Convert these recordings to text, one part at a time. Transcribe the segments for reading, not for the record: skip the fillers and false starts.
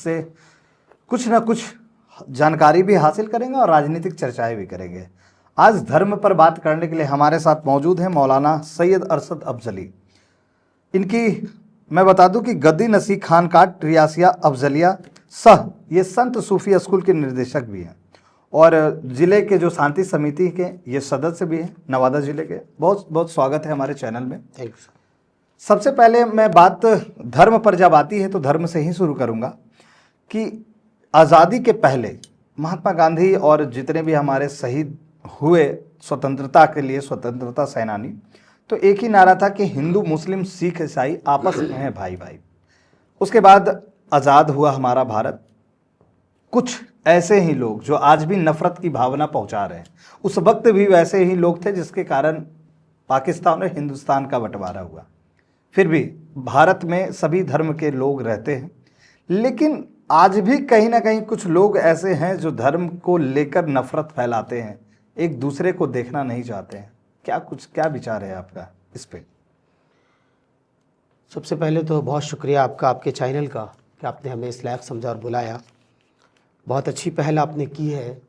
से कुछ ना कुछ जानकारी भी हासिल करेंगे और राजनीतिक चर्चाएं भी करेंगे। आज धर्म पर बात करने के लिए हमारे साथ मौजूद हैं मौलाना सैयद अरशद अफजली। इनकी मैं बता दूं कि गद्दी नसी खानकाट रियासिया अफजलिया सह ये संत सूफी स्कूल के निर्देशक भी हैं और ज़िले के जो शांति समिति के ये सदस्य भी हैं नवादा ज़िले के। बहुत बहुत स्वागत है हमारे चैनल में। Thank you. सबसे पहले मैं बात धर्म पर जब आती है तो धर्म से ही शुरू करूंगा कि आज़ादी के पहले महात्मा गांधी और जितने भी हमारे शहीद हुए स्वतंत्रता के लिए, स्वतंत्रता सेनानी, तो एक ही नारा था कि हिंदू मुस्लिम सिख ईसाई आपस में हैं भाई भाई। उसके बाद आज़ाद हुआ हमारा भारत। कुछ ऐसे ही लोग जो आज भी नफरत की भावना पहुंचा रहे हैं, उस वक्त भी वैसे ही लोग थे जिसके कारण पाकिस्तान और हिंदुस्तान का बंटवारा हुआ। फिर भी भारत में सभी धर्म के लोग रहते हैं, लेकिन आज भी कहीं ना कहीं कुछ लोग ऐसे हैं जो धर्म को लेकर नफरत फैलाते हैं, एक दूसरे को देखना नहीं चाहते हैं। क्या विचार है आपका इस पे? सबसे पहले तो बहुत शुक्रिया आपका, आपके चैनल का, कि आपने हमें इस लायक समझा और बुलाया। बहुत अच्छी पहल आपने की है।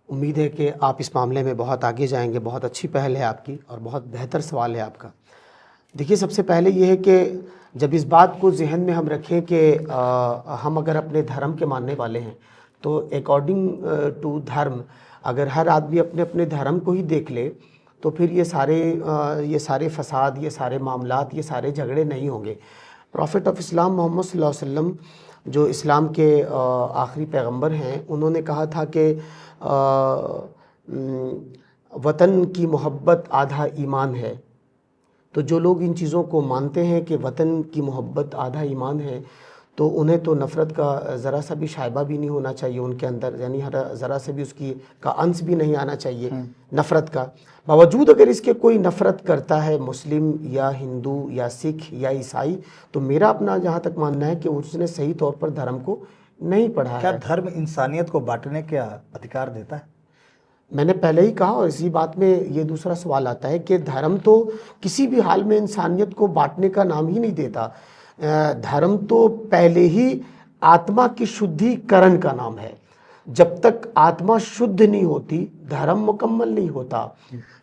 उम्मीद है कि आप इस मामले में बहुत आगे जाएंगे। बहुत अच्छी पहल है आपकी और बहुत बेहतर सवाल है आपका। देखिए, सबसे पहले ये है कि जब इस बात को जहन में हम रखें कि हम अगर अपने धर्म के मानने वाले हैं तो अकॉर्डिंग टू धर्म अगर हर आदमी अपने अपने धर्म को ही देख ले तो फिर ये सारे फसाद, ये सारे मामलात, ये सारे झगड़े नहीं होंगे। प्रॉफिट ऑफ इस्लाम मोहम्मद सल्लल्लाहु अलैहि वसल्लम जो इस्लाम के आखिरी पैगंबर हैं, उन्होंने कहा था कि वतन की मोहब्बत आधा ईमान है। तो जो लोग इन चीज़ों को मानते हैं कि वतन की मोहब्बत आधा ईमान है, तो उन्हें तो नफ़रत का ज़रा सा भी शायबा भी नहीं होना चाहिए उनके अंदर, यानी ज़रा से भी उसकी का अंश भी नहीं आना चाहिए नफ़रत का। बावजूद अगर इसके कोई नफ़रत करता है मुस्लिम या हिंदू या सिख या ईसाई, तो मेरा अपना जहाँ तक मानना है कि उसने सही तौर पर धर्म को नहीं पढ़ा है। क्या धर्म इंसानियत को बांटने का अधिकार देता है? मैंने पहले ही कहा और इसी बात में ये दूसरा सवाल आता है कि धर्म तो किसी भी हाल में इंसानियत को बांटने का नाम ही नहीं देता। धर्म तो पहले ही आत्मा की शुद्धिकरण का नाम है। जब तक आत्मा शुद्ध नहीं होती धर्म मुकम्मल नहीं होता।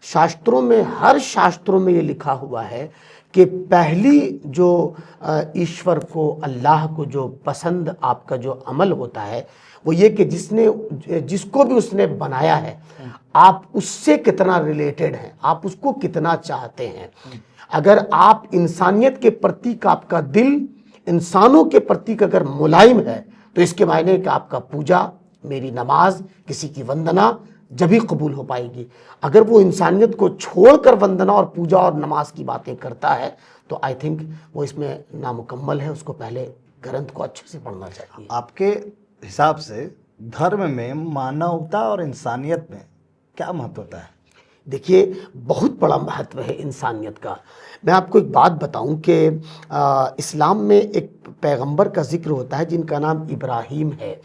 शास्त्रों में, हर शास्त्रों में ये लिखा हुआ है कि पहली जो ईश्वर को, अल्लाह को जो पसंद आपका जो अमल होता है वो ये कि जिसको भी उसने बनाया है आप उससे कितना रिलेटेड हैं, आप उसको कितना चाहते हैं। अगर आप इंसानियत के प्रति का आपका दिल इंसानों के प्रति का अगर मुलायम है तो इसके मायने कि आपका पूजा, मेरी नमाज, किसी की वंदना जब ही कबूल हो पाएगी। अगर वो इंसानियत को छोड़कर वंदना और पूजा और नमाज की बातें करता है तो आई थिंक वो इसमें नामुकम्मल है। उसको पहले ग्रंथ को अच्छे से पढ़ना चाहिए। आपके हिसाब से धर्म में मानवता और इंसानियत में क्या महत्व होता है? देखिए, बहुत बड़ा महत्व है इंसानियत का। मैं आपको एक बात बताऊं कि इस्लाम में एक पैगंबर का जिक्र होता है जिनका नाम इब्राहीम है,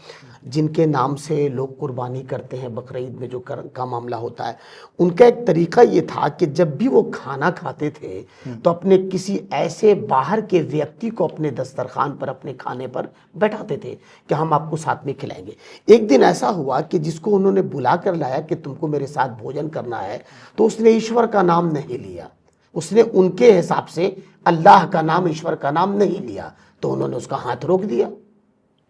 जिनके नाम से लोग कुर्बानी करते हैं बकरीद में जो का मामला होता है। उनका एक तरीका ये था कि जब भी वो खाना खाते थे तो अपने किसी ऐसे बाहर के व्यक्ति को अपने दस्तरखान पर, अपने खाने पर बैठाते थे कि हम आपको साथ में खिलाएंगे। एक दिन ऐसा हुआ कि जिसको उन्होंने बुला कर लाया कि तुमको मेरे साथ भोजन करना है, तो उसने ईश्वर का नाम नहीं लिया। उसने उनके हिसाब से अल्लाह का नाम, ईश्वर का नाम नहीं लिया। तो उन्होंने उसका हाथ रोक दिया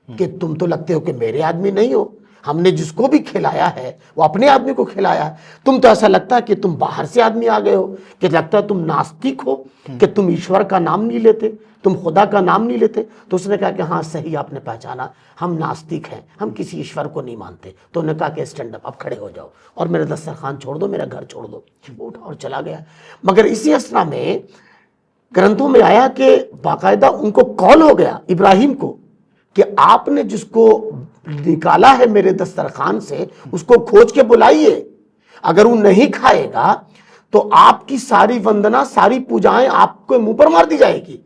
कि तुम तो लगते हो कि मेरे आदमी नहीं हो। हमने जिसको भी खिलाया है वो अपने आदमी को खिलाया है। तुम तो ऐसा लगता है कि तुम बाहर से आदमी आ गए हो, कि लगता है तुम नास्तिक हो, कि तुम ईश्वर का नाम नहीं लेते, तुम खुदा का नाम नहीं लेते। तो उसने कहा कि हाँ, सही आपने पहचाना, हम नास्तिक हैं, हम किसी ईश्वर को नहीं मानते। तो उन्होंने कहा कि स्टैंड अप, आप खड़े हो जाओ और मेरा दस्तरखान छोड़ दो, मेरा घर छोड़ दो। वो उठा और चला गया। मगर इसी असना में ग्रंथों में आया कि बाकायदा उनको कॉल हो गया इब्राहिम को कि आपने जिसको निकाला है मेरे दस्तरखान से उसको खोज के बुलाइए। अगर वो नहीं खाएगा तो आपकी सारी वंदना, सारी पूजाएं आपको मुंह पर मार दी जाएगी।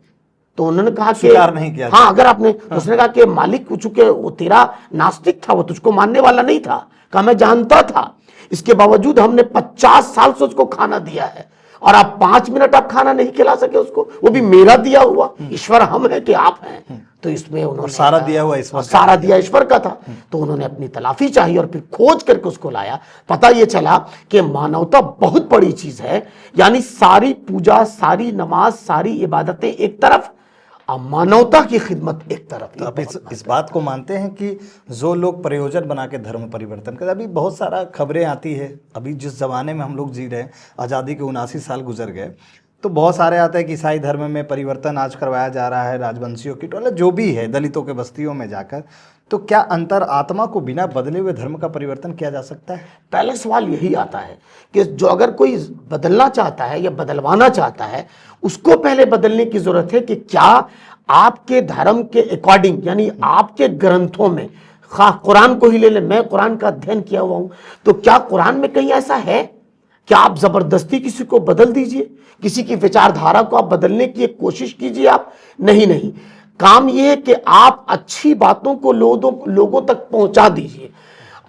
तो उन्होंने कहा कि नहीं किया। हाँ, अगर आपने उसने कहा कि मालिक, चूंकि वो तेरा नास्तिक था, वो तुझको मानने वाला नहीं था। कहा मैं जानता था, इसके बावजूद हमने 50 साल से उसको खाना दिया है और आप 5 मिनट आप खाना नहीं खिला सके उसको, वो भी मेरा दिया हुआ, ईश्वर हम है कि आप हैं। तो इसमें उन्होंने सारा दिया हुआ ईश्वर, सारा दिया ईश्वर का था। तो उन्होंने अपनी तलाफी चाहिए और फिर खोज करके उसको लाया। पता ये चला कि मानवता बहुत बड़ी चीज है, यानी सारी पूजा, सारी नमाज, सारी इबादतें एक तरफ, मानवता की खिदमत एक तरफ। तो आप इस बात को मानते हैं कि जो लोग प्रयोजन बना के धर्म परिवर्तन करते, अभी बहुत सारा खबरें आती है, अभी जिस ज़माने में हम लोग जी रहे हैं, आज़ादी के 79 साल गुजर गए, तो बहुत सारे आते हैं कि ईसाई धर्म में परिवर्तन आज करवाया जा रहा है, राजवंशियों की टोला जो भी है, दलितों के बस्तियों में जाकर। तो क्या अंतर आत्मा को बिना बदले हुए धर्म का परिवर्तन किया जा सकता है? पहला सवाल यही आता है कि जो अगर कोई बदलना चाहता है या बदलवाना चाहता है, उसको पहले बदलने की जरूरत है कि क्या आपके धर्म के अकॉर्डिंग, यानी आपके ग्रंथों में, खा कुरान को ही ले ले, मैं कुरान का अध्ययन किया हुआ हूं, तो क्या कुरान में कहीं ऐसा है कि आप जबरदस्ती किसी को बदल दीजिए, किसी की विचारधारा को आप बदलने की एक कोशिश कीजिए? आप नहीं, काम यह है कि आप अच्छी बातों को लोगों तक पहुंचा दीजिए।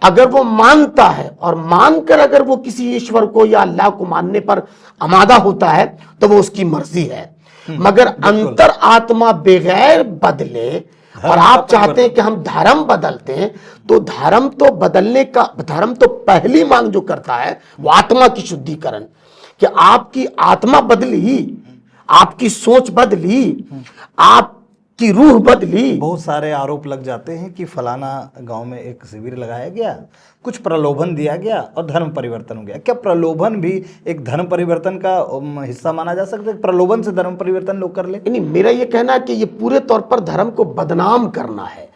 अगर वो मानता है और मानकर अगर वो किसी ईश्वर को या अल्लाह को मानने पर आमादा होता है तो वो उसकी मर्जी है, मगर अंतर आत्मा बगैर बदले और आप चाहते हैं कि हम धर्म बदलते हैं, तो धर्म तो बदलने का, धर्म तो पहली मांग जो करता है वो आत्मा की शुद्धिकरण, कि आपकी आत्मा बदली, आपकी सोच बदली, आपकी रूह बदली। बहुत सारे आरोप लग जाते हैं कि फलाना गांव में एक शिविर लगाया गया, कुछ प्रलोभन दिया गया और धर्म परिवर्तन हो गया। क्या प्रलोभन भी एक धर्म परिवर्तन का हिस्सा माना जा सकता है? प्रलोभन से धर्म परिवर्तन लोग कर ले? नहीं, मेरा ये कहना है कि ये पूरे तौर पर धर्म को बदनाम करना है,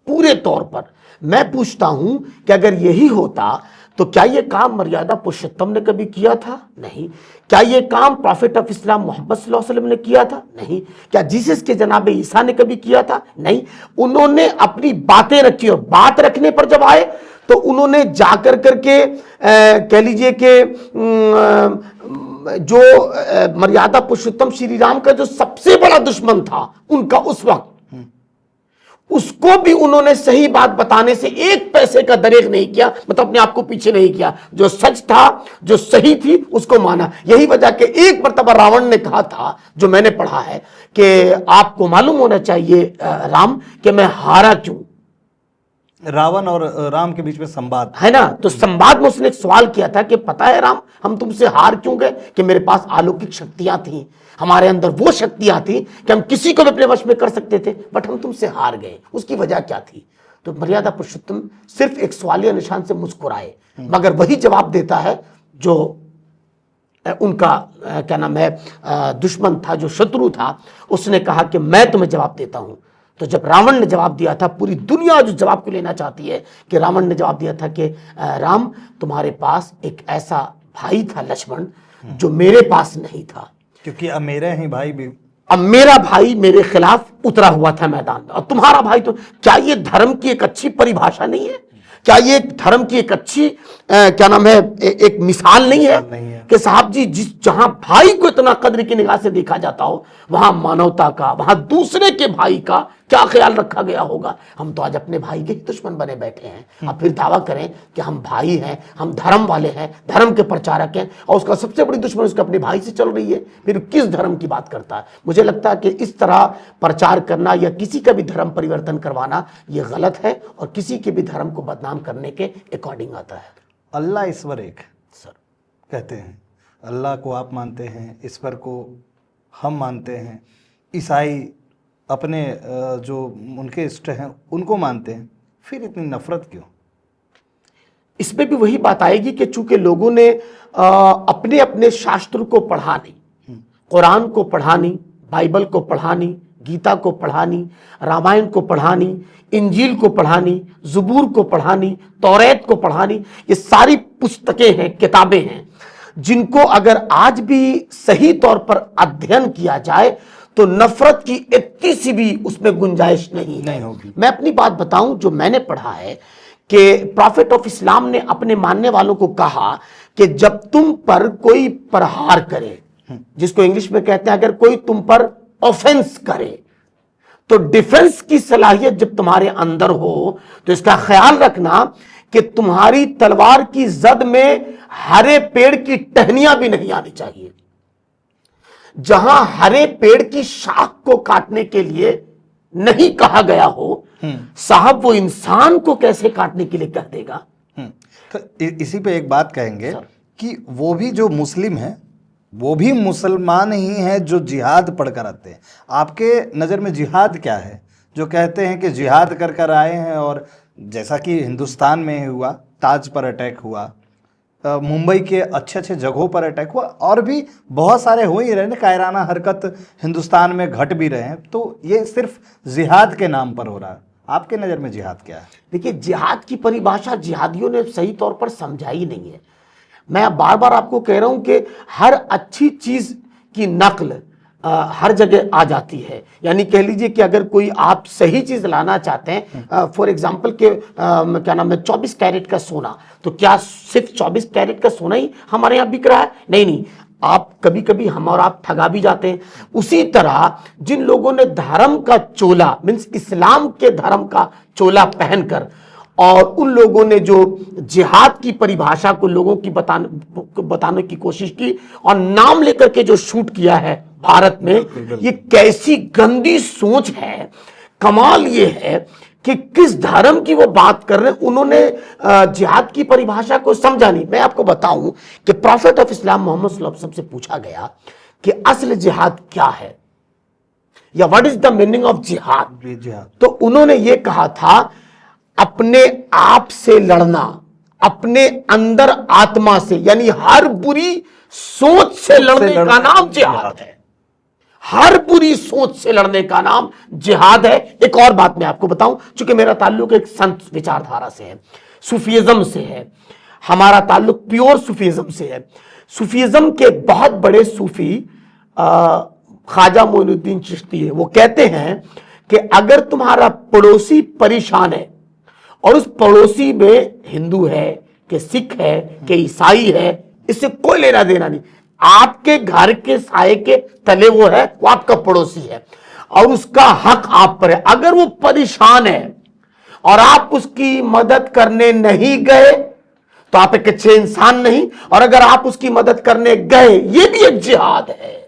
पूरे तौर पर। मैं पूछता हूं कि अगर यही होता तो क्या ये काम मर्यादा पुरुषोत्तम ने कभी किया था? नहीं। क्या ये काम प्रॉफिट ऑफ इस्लाम मोहम्मद सल्लल्लाहु अलैहि वसल्लम ने किया था? नहीं। क्या जीसस के जनाब ईसा ने कभी किया था? नहीं। उन्होंने अपनी बातें रखी और बात रखने पर जब आए तो उन्होंने जाकर करके कह लीजिए कि जो मर्यादा पुरुषोत्तम श्री राम का जो सबसे बड़ा दुश्मन था उनका उस वक्त, उसको भी उन्होंने सही बात बताने से एक पैसे का दरेग नहीं किया, मतलब अपने आप को पीछे नहीं किया। जो सच था, जो सही थी, उसको माना। यही वजह कि एक मर्तबा रावण ने कहा था, जो मैंने पढ़ा है, कि आपको मालूम होना चाहिए राम कि मैं हारा क्यों। रावण और राम के बीच में संवाद है ना, तो संवाद में उसने एक सवाल किया था कि पता है राम, हम तुमसे हार क्यों गए? कि मेरे पास अलौकिक शक्तियां थी, हमारे अंदर वो शक्तियां थी कि हम किसी को भी अपने वश में कर सकते थे, बट हम तुमसे हार गए। उसकी वजह क्या थी? तो मर्यादा पुरुषोत्तम सिर्फ एक सवालिया निशान से मुस्कुराए, मगर वही जवाब देता है जो उनका क्या नाम है दुश्मन था, जो शत्रु था। उसने कहा कि मैं तुम्हें जवाब देता हूं। तो जब रावण ने जवाब दिया था, पूरी दुनिया जो जवाब को लेना चाहती है, कि रावण ने जवाब दिया था कि राम, तुम्हारे पास एक ऐसा भाई था लक्ष्मण जो मेरे पास नहीं था, क्योंकि अब मेरे ही भाई भी, अब मेरा भाई मेरे खिलाफ उतरा हुआ था मैदान में, और तुम्हारा भाई तो। क्या ये धर्म की एक अच्छी परिभाषा नहीं है? क्या ये धर्म की एक अच्छी क्या नाम है एक मिसाल नहीं है कि साहब जी, जहां भाई को इतना कद्र की निगाह से देखा जाता हो, वहां मानवता का, वहां दूसरे के भाई का क्या ख्याल रखा गया होगा? हम तो आज अपने भाई के ही दुश्मन बने बैठे हैं। अब फिर दावा करें कि हम भाई हैं, हम धर्म वाले हैं, धर्म के प्रचारक हैं, और उसका सबसे बड़ी दुश्मन उसका अपने भाई से चल रही है, फिर किस धर्म की बात करता है? मुझे लगता है कि इस तरह प्रचार करना या किसी का भी धर्म परिवर्तन करवाना ये गलत है, और किसी के भी धर्म को बदनाम करने के अकॉर्डिंग आता है। अल्लाह ईश्वर एक सर कहते हैं, अल्लाह को आप मानते हैं, ईश्वर को हम मानते हैं, ईसाई अपने जो उनके इष्ट हैं उनको मानते हैं, फिर इतनी नफरत क्यों? इसमें भी वही बात आएगी कि चूंकि लोगों ने अपने अपने शास्त्र को पढ़ा नहीं, कुरान को पढ़ा नहीं, बाइबल को पढ़ा नहीं, गीता को पढ़ा नहीं, रामायण को पढ़ा नहीं, इंजील को पढ़ा नहीं, ज़बूर को पढ़ा नहीं, तौरात को पढ़ा नहीं। ये सारी पुस्तकें हैं, किताबें हैं, जिनको अगर आज भी सही तौर पर अध्ययन किया जाए तो नफरत की इतनी सी भी उसमें गुंजाइश नहीं होगी। मैं अपनी बात बताऊं, जो मैंने पढ़ा है कि प्रॉफिट ऑफ इस्लाम ने अपने मानने वालों को कहा कि जब तुम पर कोई प्रहार करे, जिसको इंग्लिश में कहते हैं अगर कोई तुम पर ऑफेंस करे, तो डिफेंस की सलाहियत जब तुम्हारे अंदर हो तो इसका ख्याल रखना कि तुम्हारी तलवार की जद में हरे पेड़ की टहनियां भी नहीं आनी चाहिए। जहां हरे पेड़ की शाख को काटने के लिए नहीं कहा गया हो, साहब वो इंसान को कैसे काटने के लिए कह देगा? तो इसी पे एक बात कहेंगे सर। कि वो भी जो मुस्लिम है वो भी मुसलमान ही है जो जिहाद पढ़कर आते हैं। आपके नज़र में जिहाद क्या है? जो कहते हैं कि जिहाद कर कर आए हैं, और जैसा कि हिंदुस्तान में हुआ, ताज पर अटैक हुआ, मुंबई के अच्छे अच्छे जगहों पर अटैक हुआ, और भी बहुत सारे हो ही रहे हैं, कायराना हरकत हिंदुस्तान में घट भी रहे हैं। तो ये सिर्फ जिहाद के नाम पर हो रहा है। आपके नज़र में जिहाद क्या है? देखिए, जिहाद की परिभाषा जिहादियों ने सही तौर पर समझाई नहीं है। मैं बार बार आपको कह रहा हूं कि हर अच्छी चीज की नकल हर जगह आ जाती है। यानी कह लीजिए कि अगर कोई आप सही चीज लाना चाहते हैं, फॉर एग्जांपल के क्या नाम है, 24 कैरेट का सोना, तो क्या सिर्फ 24 कैरेट का सोना ही हमारे यहाँ बिक रहा है? नहीं नहीं, आप कभी कभी हम और आप ठगा भी जाते हैं। उसी तरह जिन लोगों ने धर्म का चोला, मीन्स इस्लाम के धर्म का चोला पहनकर, और उन लोगों ने जो जिहाद की परिभाषा को लोगों की बताने की कोशिश की और नाम लेकर के जो शूट किया है भारत में, ये कैसी गंदी सोच है। कमाल ये है कि किस धर्म की वो बात कर रहे हैं। उन्होंने जिहाद की परिभाषा को समझा नहीं। मैं आपको बताऊं कि प्रॉफिट ऑफ इस्लाम मोहम्मद सल्लल्लाहु अलैहि वसल्लम से पूछा गया कि असल जिहाद क्या है, या what is the meaning of जिहाद। तो उन्होंने ये कहा था, अपने आप से लड़ना, अपने अंदर आत्मा से, यानी हर बुरी सोच से लड़ने का नाम जिहाद है। हर बुरी सोच से लड़ने का नाम जिहाद है। एक और बात मैं आपको बताऊं, चूंकि मेरा ताल्लुक एक संत विचारधारा से है, सूफीज्म से है, हमारा ताल्लुक प्योर सूफीज्म से है। सूफीज्म के बहुत बड़े सूफी ख्वाजा मोइनुद्दीन चिश्ती है। वो कहते हैं कि अगर तुम्हारा पड़ोसी परेशान है और उस पड़ोसी में हिंदू है कि सिख है कि ईसाई है, इससे कोई लेना देना नहीं, आपके घर के साए के तले वो है, वो आपका पड़ोसी है और उसका हक आप पर है। अगर वो परेशान है और आप उसकी मदद करने नहीं गए तो आप एक अच्छे इंसान नहीं, और अगर आप उसकी मदद करने गए, ये भी एक जिहाद है।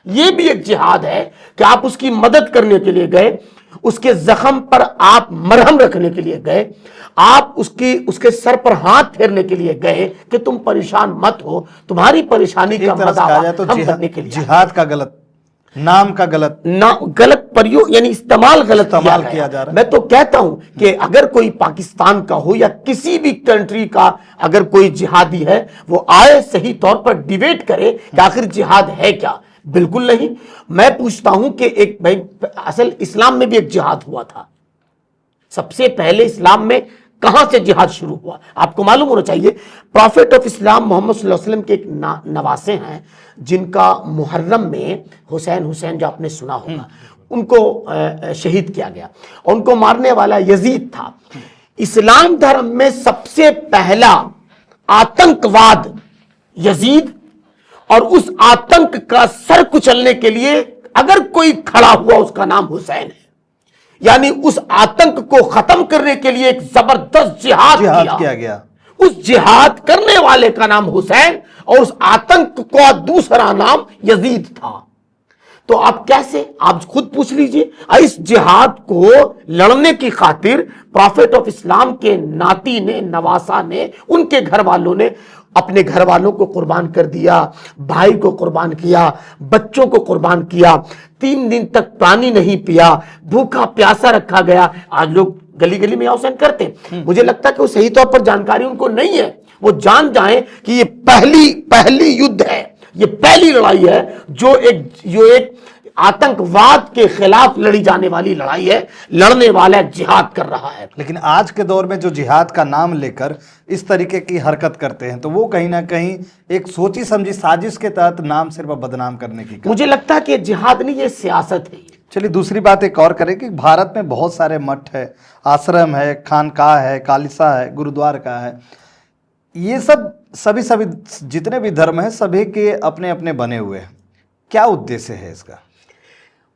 ये भी एक जिहाद है कि आप उसकी मदद करने के लिए गए, उसके जख्म पर आप मरहम रखने के लिए गए, आप उसके सर पर हाथ फेरने के लिए गए कि तुम परेशान मत हो, तुम्हारी परेशानी का मदावा तो हम करने के लिए। जिहाद का गलत नाम का गलत प्रयोग, यानी इस्तेमाल गलत किया जा रहा है। मैं तो कहता हूं कि अगर कोई पाकिस्तान का हो या किसी भी कंट्री का अगर कोई जिहादी है, वो आए सही तौर पर डिबेट करे कि आखिर जिहाद है क्या। बिल्कुल नहीं। मैं पूछता हूं कि एक भाई, असल इस्लाम में भी एक जिहाद हुआ था। सबसे पहले इस्लाम में कहां से जिहाद शुरू हुआ आपको मालूम होना चाहिए। प्रॉफिट ऑफ इस्लाम मोहम्मद सल्लल्लाहु अलैहि वसल्लम के एक नवासे हैं जिनका मुहर्रम में हुसैन जो आपने सुना होगा, उनको शहीद किया गया और उनको मारने वाला यजीद था। इस्लाम धर्म में सबसे पहला आतंकवाद यजीद, और उस आतंक का सर कुचलने के लिए अगर कोई खड़ा हुआ उसका नाम हुसैन है। यानी उस आतंक को खत्म करने के लिए एक जबरदस्त जिहाद किया गया। उस जिहाद करने वाले का नाम हुसैन और उस आतंक का दूसरा नाम यजीद था। तो आप कैसे, आप खुद पूछ लीजिए, इस जिहाद को लड़ने की खातिर प्रॉफिट ऑफ इस्लाम के नाती ने, नवासा ने, उनके घर वालों ने अपने घर वालों को कुर्बान कर दिया, भाई को कुर्बान किया, बच्चों को कुर्बान किया, 3 दिन तक पानी नहीं पिया, भूखा प्यासा रखा गया। आज लोग गली गली में हुसैन करते, मुझे लगता है कि वो सही तौर पर जानकारी उनको नहीं है। वो जान जाएं कि ये पहली युद्ध है, ये पहली लड़ाई है जो एक आतंकवाद के खिलाफ लड़ी जाने वाली लड़ाई है, लड़ने वाला जिहाद कर रहा है। लेकिन आज के दौर में जो जिहाद का नाम लेकर इस तरीके की हरकत करते हैं, तो वो कहीं ना कहीं एक सोची समझी साजिश के तहत नाम सिर्फ बदनाम करने की। मुझे लगता है कि जिहाद नहीं, ये सियासत है। चलिए दूसरी बात एक और करें कि भारत में बहुत सारे मठ है, आश्रम है, खानकाह है, खालिसा है, गुरुद्वार का है। ये सभी जितने भी धर्म हैं सभी के अपने अपने बने हुए हैं। क्या उद्देश्य है इसका?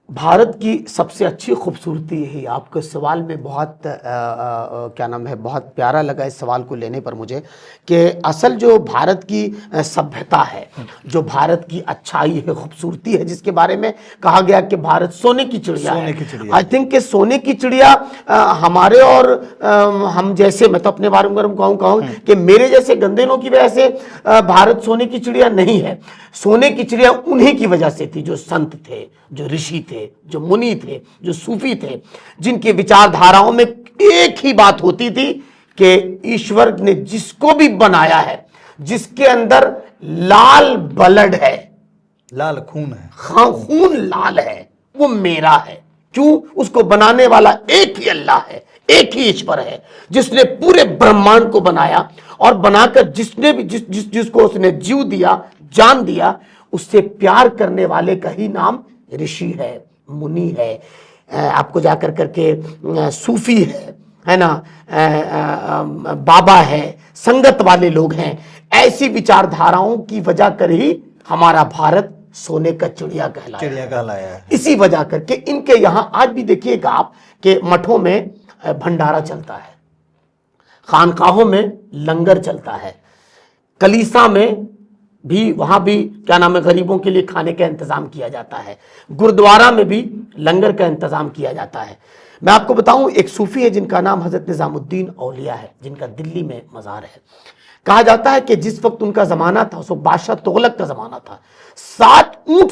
भारत की सबसे अच्छी खूबसूरती यही, आपके सवाल में बहुत क्या नाम है, बहुत प्यारा लगा इस सवाल को लेने पर मुझे, कि असल जो भारत की सभ्यता है, जो भारत की अच्छाई है, खूबसूरती है, जिसके बारे में कहा गया कि भारत सोने की चिड़िया सोने है। की चिड़िया। आई थिंक कि सोने की चिड़िया हमारे और हम जैसे, मैं तो अपने बारे में कहूँ कि मेरे जैसे गंदे लोगों की वजह से भारत सोने की चिड़िया नहीं है। सोने की चिड़िया उन्हीं की वजह से थी जो संत थे, जो ऋषि थे, जो मुनि थे, जो सूफी थे, जिनके विचारधाराओं में एक ही बात होती थी कि ईश्वर ने जिसको भी बनाया है, जिसके अंदर लाल ब्लड है, लाल खून है, हाँ खून लाल है, वो मेरा है। क्यों? उसको बनाने वाला एक ही अल्लाह है, एक ही ईश्वर है, जिसने पूरे ब्रह्मांड को बनाया, और बनाकर जिसने भी जिसको उसने जीव दिया, जान दिया, उससे प्यार करने वाले का ही नाम ऋषि है, मुनि है, आपको जाकर करके सूफी है ना, बाबा है, संगत वाले लोग हैं। ऐसी विचारधाराओं की वजह कर ही हमारा भारत सोने का चिड़िया कहलाया है। इसी वजह करके इनके यहां आज भी देखिएगा आप कि मठों में भंडारा चलता है, खानकाहों में लंगर चलता है, कलीसा में भी, वहां भी क्या नाम है, गरीबों के लिए खाने का इंतजाम किया जाता है, गुरुद्वारा में भी लंगर का इंतजाम किया जाता है। मैं आपको बताऊं, एक सूफी है जिनका नाम हजरत निजामुद्दीन औलिया है, जिनका दिल्ली में मज़ार है। कहा जाता है कि जिस वक्त उनका जमाना था, उस वक्त बादशाह तुगलक का जमाना था, 7 ऊंट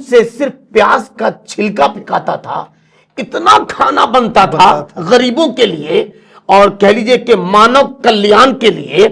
से सिर्फ प्याज का छिलका पिकाता था, इतना खाना बनता था गरीबों के लिए, और कह लीजिए कि मानव कल्याण के लिए,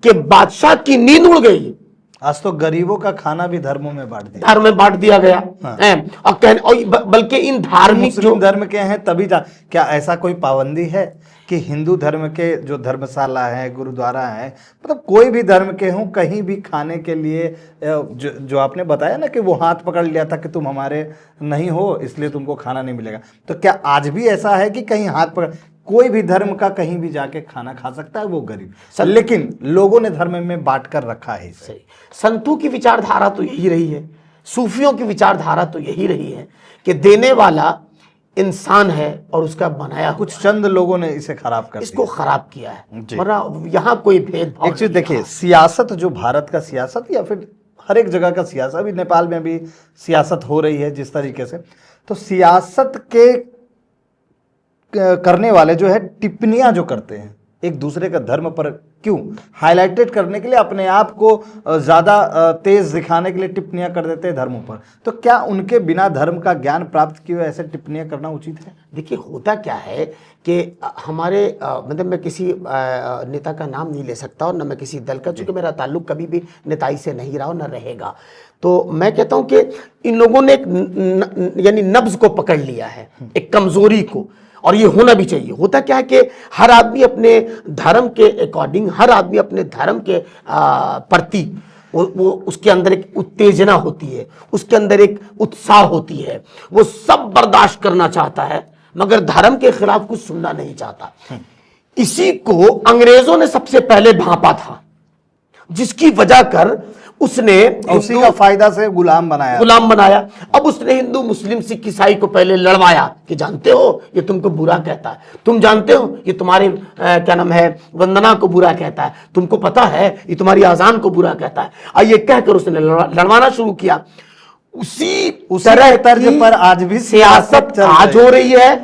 कि बादशाह की नींद उड़ गई। आज तो गरीबों का खाना भी धर्मों में बांट दिया गया। हाँ। और बल्कि इन धार्मिक मुस्लिम धर्म के हैं तभी क्या ऐसा कोई पाबंदी है कि हिंदू धर्म के जो धर्मशाला है, गुरुद्वारा है, मतलब कोई भी धर्म के हों, कहीं भी खाने के लिए जो आपने बताया ना कि वो हाथ पकड़ लिया था कि तुम हमारे नहीं हो इसलिए तुमको खाना नहीं मिलेगा, तो क्या आज भी ऐसा है कि कहीं हाथ पकड़, कोई भी धर्म का कहीं भी जाके खाना खा सकता है वो गरीब, लेकिन लोगों ने धर्म में बांट कर रखा है इसे। संतों की विचारधारा तो यही रही है, सूफियों की विचारधारा तो यही रही है कि देने वाला इंसान है और उसका बनाया, कुछ चंद लोगों ने इसे खराब कर इसको खराब किया है, वरना यहाँ कोई भेदभाव। एक चीज देखिए, सियासत जो भारत का सियासत या फिर हर एक जगह का सियासत, अभी नेपाल में भी सियासत हो रही है जिस तरीके से, तो सियासत के करने वाले जो है टिप्पणियां जो करते हैं एक दूसरे का धर्म पर, क्यों हाईलाइटेड करने के लिए, अपने आप को ज़्यादा तेज दिखाने के लिए टिप्पणियां कर देते हैं धर्मों पर, तो क्या उनके बिना धर्म का ज्ञान प्राप्त किए हुए ऐसे टिप्पणियां करना उचित है? देखिए होता क्या है कि हमारे मतलब मैं किसी नेता का नाम नहीं ले सकता और न मैं किसी दल का, चूँकि मेरा ताल्लुक कभी भी नेताई से नहीं रहा और न रहेगा, तो मैं कहता हूँ कि इन लोगों ने एक यानी नब्ज को पकड़ लिया है, एक कमज़ोरी को, और ये होना भी चाहिए। होता क्या है कि हर आदमी अपने धर्म के अकॉर्डिंग, हर आदमी अपने धर्म के प्रति वो उसके अंदर एक उत्तेजना होती है, उसके अंदर एक उत्साह होती है, वो सब बर्दाश्त करना चाहता है मगर धर्म के खिलाफ कुछ सुनना नहीं चाहता। इसी को अंग्रेजों ने सबसे पहले भांपा था, जिसकी वजह कर उसने उसी का फायदा से गुलाम बनाया। अब उसने हिंदू मुस्लिम सिख ईसाई को पहले लड़वाया कि जानते हो ये तुमको बुरा कहता है, तुम जानते हो ये तुम्हारे क्या नाम है वंदना को बुरा कहता है, तुमको पता है ये तुम्हारी आजान को बुरा कहता है, और ये कहकर उसने लड़वाना शुरू किया। उसी तरह तर्ज पर आज भी सियासत आज हो रही है,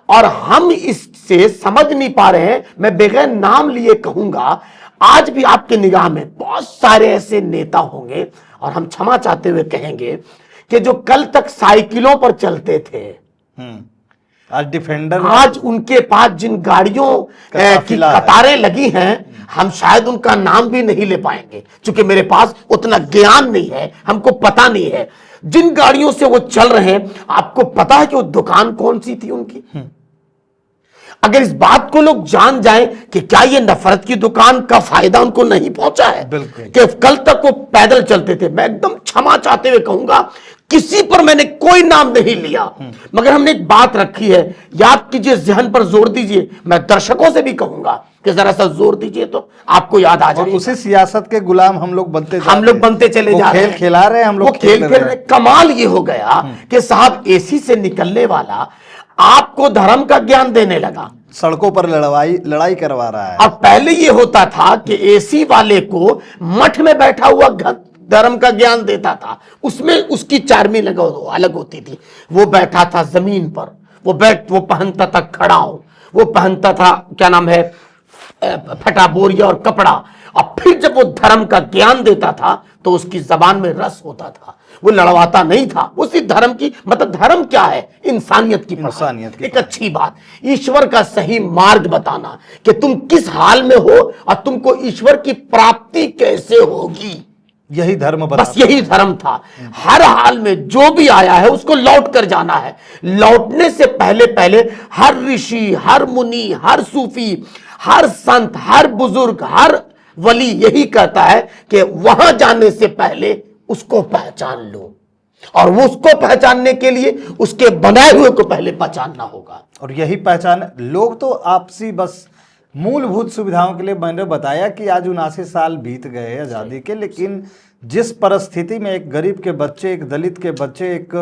और हम इससे समझ नहीं पा रहे हैं। मैं बगैर नाम लिए कहूंगा, आज भी आपके निगाह में बहुत सारे ऐसे नेता होंगे, और हम क्षमा चाहते हुए कहेंगे कि जो कल तक साइकिलों पर चलते थे, आज डिफेंडर, आज उनके पास जिन गाड़ियों की कतारें लगी हैं, हम शायद उनका नाम भी नहीं ले पाएंगे, क्योंकि मेरे पास उतना ज्ञान नहीं है, हमको पता नहीं है। जिन गाड़ियों से वो चल रहे हैं, आपको पता है कि वो दुकान कौन सी थी उनकी? अगर इस बात को लोग जान जाएं कि क्या ये नफरत की दुकान का फायदा उनको नहीं पहुंचा है, कि कल तक वो पैदल चलते थे, मैं एकदम क्षमा चाहते हुए कहूंगा किसी पर मैंने कोई नाम नहीं लिया, मगर हमने एक बात रखी है, याद कीजिए, जहन पर जोर दीजिए। मैं दर्शकों से भी कहूंगा कि जरा सा जोर दीजिए तो आपको याद आ जाएगा। उसी सियासत के गुलाम हम लोग बनते चले जा रहे हैं। खेल खिला रहे हैं, हम वो लोग खेल खेल रहे। कमाल ये हो गया कि साहब एसी से निकलने वाला आपको धर्म का ज्ञान देने लगा, सड़कों पर लड़ाई करवा रहा है। और पहले ये होता था कि एसी वाले को मठ में बैठा हुआ धर्म का ज्ञान देता था, उसमें उसकी चार्मी अलग होती थी। वो बैठा था जमीन पर, वो पहनता था खड़ाऊ, वो पहनता था क्या नाम है फटा बोरिया और कपड़ा, और फिर जब वो धर्म का ज्ञान देता था तो उसकी जबान में रस होता था, वो लड़वाता नहीं था। उसी धर्म की मतलब धर्म क्या है? इंसानियत की पढ़ाई, एक अच्छी बात, ईश्वर का सही मार्ग बताना कि तुम किस हाल में हो और तुमको ईश्वर की प्राप्ति कैसे होगी, यही धर्म बस यही धर्म था। हर हाल में जो भी आया है उसको लौट कर जाना है। लौटने से पहले पहले हर ऋषि, हर मुनि, हर सूफी, हर संत, हर बुजुर्ग, हर वली यही कहता है कि वहां जाने से पहले उसको पहचान लो, और वो उसको पहचानने के लिए उसके बनाए हुए को पहले पहचानना होगा। और यही पहचान लोग तो आपसी बस मूलभूत सुविधाओं के लिए, मैंने बताया कि आज 79 साल बीत गए आज़ादी के, लेकिन जिस परिस्थिति में एक गरीब के बच्चे, एक दलित के बच्चे, एक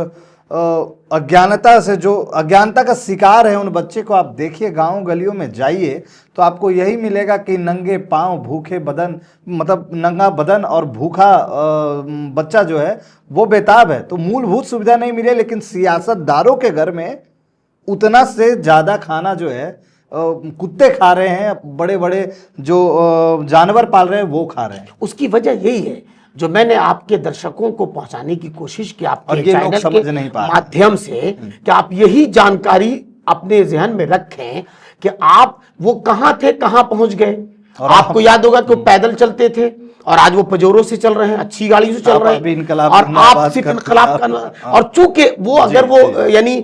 अज्ञानता का शिकार है, उन बच्चे को आप देखिए, गांव गलियों में जाइए तो आपको यही मिलेगा कि नंगे पांव, भूखे बदन, मतलब नंगा बदन और भूखा बच्चा जो है वो बेताब है। तो मूलभूत सुविधा नहीं मिले, लेकिन सियासतदारों के घर में उतना से ज़्यादा खाना जो है कुत्ते खा रहे हैं, बड़े बड़े जो जानवर पाल रहे हैं वो खा रहे हैं। उसकी वजह यही है जो मैंने आपके दर्शकों को पहुंचाने की कोशिश की, आपके चैनल के माध्यम से, कि आप यही जानकारी अपने जहन में रखें कि आप वो कहां थे, कहां पहुंच गए। आपको याद होगा कि वो पैदल चलते थे और आज वो पजोरों से चल रहे हैं, अच्छी गाड़ी से चल रहे हैं, और आप सिर्फ इनकलाब का। और चूंकि वो अगर वो यानी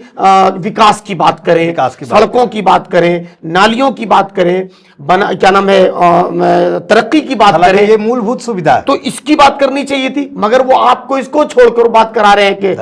विकास की बात करें, सड़कों की बात करें, नालियों की बात करें, क्या नाम है तरक्की की बात करें, ये मूलभूत सुविधा है, तो इसकी बात करनी चाहिए थी। मगर वो आपको इसको छोड़कर बात करा रहे हैं कि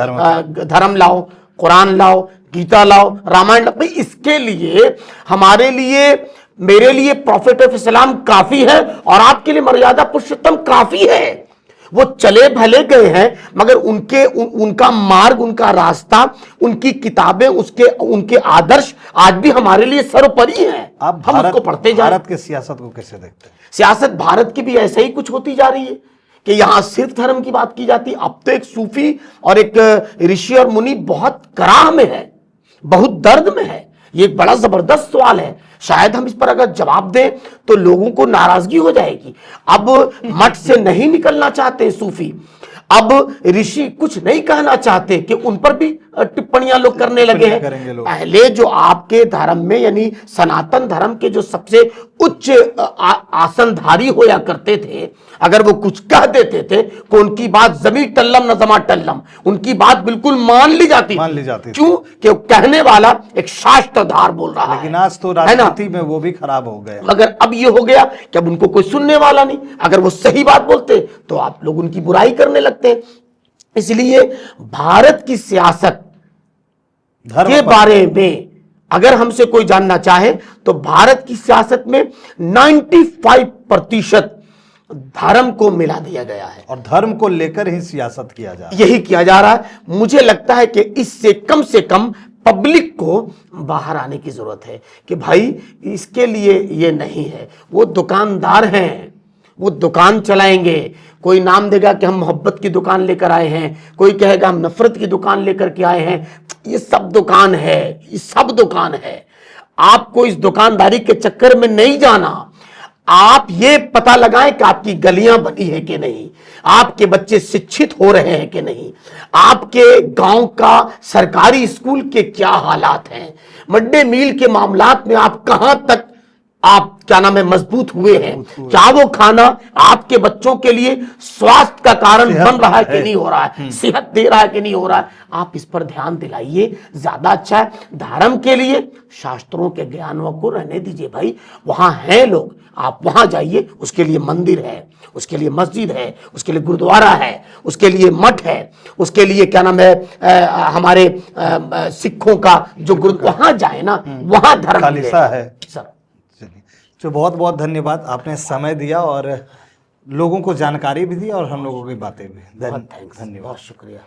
धर्म लाओ, कुरान लाओ, गीता लाओ, रामायण लाओ। भाई इसके लिए हमारे लिए, मेरे लिए प्रॉफिट ऑफ इस्लाम काफी है और आपके लिए मर्यादा पुरुषोत्तम काफी है। वो चले भले गए हैं, मगर उनका मार्ग, उनका रास्ता, उनकी किताबें, उनके आदर्श आज भी हमारे लिए सर्वोपरि हैं। हम उसको पढ़ते जा रहे हैं। भारत के सियासत को कैसे देखते हैं? सियासत भारत की भी ऐसे ही कुछ होती जा रही है कि यहां सिर्फ धर्म की बात की जाती। अब तो एक सूफी और एक ऋषि और मुनि बहुत कराह में है, बहुत दर्द में है। ये एक बड़ा जबरदस्त सवाल है, शायद हम इस पर अगर जवाब दें तो लोगों को नाराजगी हो जाएगी। अब मठ से नहीं निकलना चाहते सूफी, अब ऋषि कुछ नहीं कहना चाहते कि उन पर भी टिप्पणियां लोग करने लगे हैं। पहले जो आपके धर्म में यानी सनातन धर्म के जो सबसे उच्च आसनधारी होया करते थे, अगर वो कुछ कह देते थे तो उनकी बात जमी टल्लम न जमा टल्लम, उनकी बात बिल्कुल मान ली जाती क्यों? कि कहने वाला एक शास्त्रधार बोल रहा है। लेकिन आज तो राजनीति में वो भी खराब हो गए। मगर अब ये हो गया कि अब उनको कोई सुनने वाला नहीं। अगर वो सही बात बोलते तो आप लोग उनकी बुराई करने लगते हैं। इसलिए भारत की सियासत के बारे में अगर हमसे कोई जानना चाहे तो भारत की सियासत में 95% धर्म को मिला दिया गया है और धर्म को लेकर ही सियासत किया जा रहा है। यही किया जा रहा है। मुझे लगता है कि इससे कम पब्लिक को बाहर आने की जरूरत है कि भाई इसके लिए ये नहीं है। वो दुकानदार हैं, वो दुकान चलाएंगे। कोई नाम देगा कि हम मोहब्बत की दुकान लेकर आए हैं, कोई कहेगा हम नफरत की दुकान लेकर के आए हैं। ये सब दुकान है, ये सब दुकान है। आपको इस दुकानदारी के चक्कर में नहीं जाना। आप ये पता लगाएं कि आपकी गलियां बनी है कि नहीं, आपके बच्चे शिक्षित हो रहे हैं कि नहीं, आपके गांव का सरकारी स्कूल के क्या हालात हैं, मिड डे मील के मामलात में आप कहां तक आप क्या नाम है मजबूत हुए हैं, क्या वो खाना आपके बच्चों के लिए स्वास्थ्य का कारण बन रहा है कि नहीं हो रहा है, सेहत दे रहा है कि नहीं हो रहा है, आप इस पर ध्यान दिलाइए, ज्यादा अच्छा है। धर्म के लिए शास्त्रों के ज्ञानों को रहने दीजिए भाई, वहां हैं लोग, आप वहां जाइए, उसके लिए मंदिर है, उसके लिए मस्जिद है, उसके लिए गुरुद्वारा है, उसके लिए मठ है, उसके लिए क्या नाम है हमारे सिखों का जो गुरु, वहां जाए ना, वहां धर्म खालिसा है सर। चलिए, तो बहुत बहुत धन्यवाद, आपने समय दिया और लोगों को जानकारी भी दी और हम लोगों की बातें भी। बहुत थैंक्स, धन्यवाद। बहुत शुक्रिया।